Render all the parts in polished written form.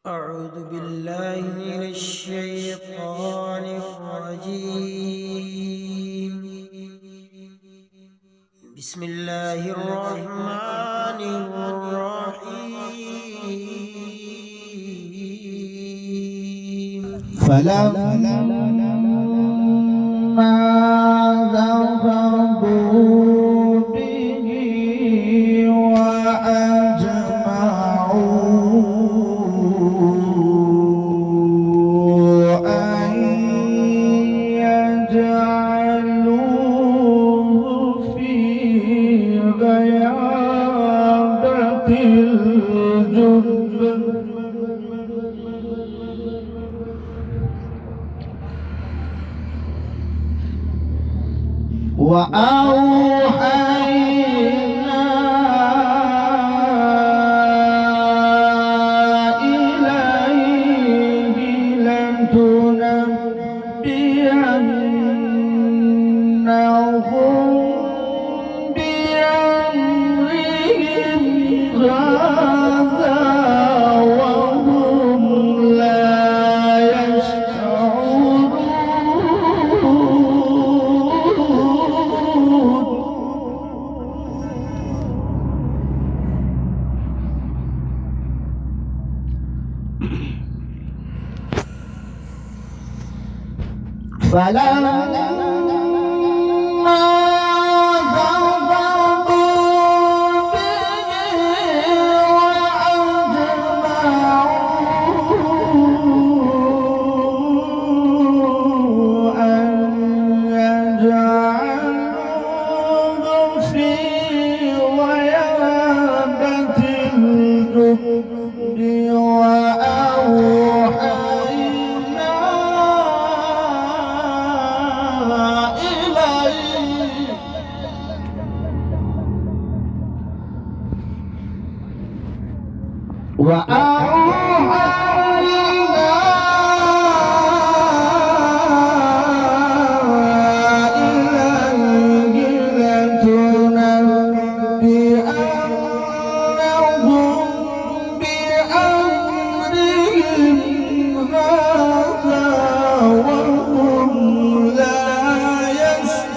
أعوذ بالله من الشيطان الرجيم. بسم الله الرحمن الرحيم. فلما ذهبوا به وأجمعوا أن يجعلوه في غيابة الجب وأوحينا إليه لتنبئنهم بأمرهم هذا وهم لا فلما ذهبوا به وأجمعوا أن يجعلوه في غيابة الجب وأوحينا إليه لتنبئنهم بأمرهم هذا وهم لا يشعرون.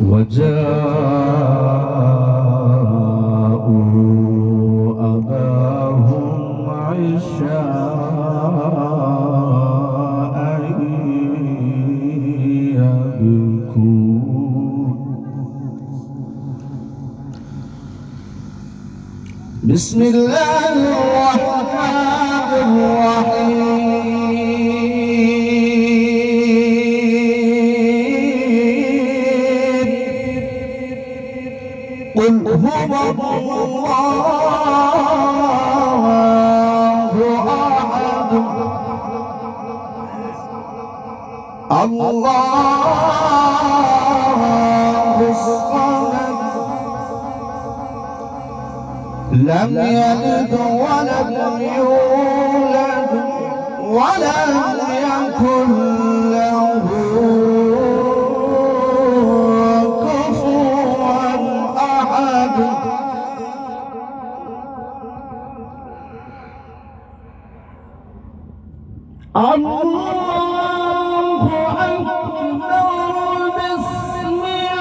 وجاءوا أباهم عشاء يبكون. بسم الله الرحمن الرحيم. قل هو الله أحد الله الصمد لم يلد ولم يولد ولم يكن له الله أكبر. بسم الله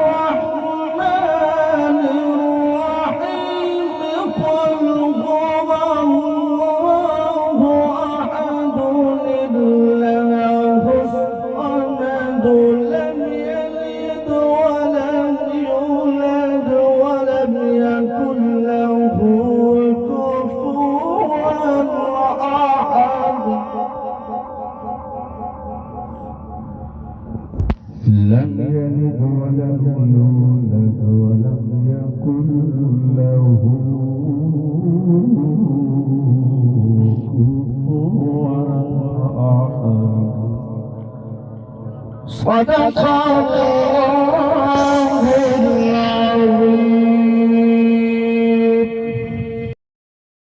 الرحمن الرحيم. قل هو الله أحد الله الصمد لم يلد ولم يولد ولم يكن له لم يلد ولم يولد ولم يكن له كفوا أحد. صدق الله.